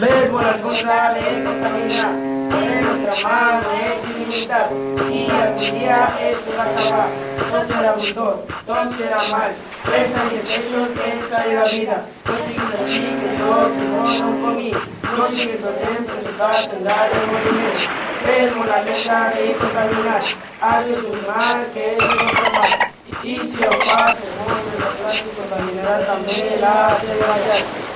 Lesbo la contra de contaminar, nuestra mano es ilimitar, y algún día esto va a acabar. Todo será bulldog, todo será mal, presa y despechos, piensa en la vida. No sigues así que yo no comí, no sigues lo dentro, se va a tendrá de morir. Lesbo la letra de contaminar, algo es un mal que es nuestro mal. Y si os pasa, no se lo plástico contaminará también la de vallar.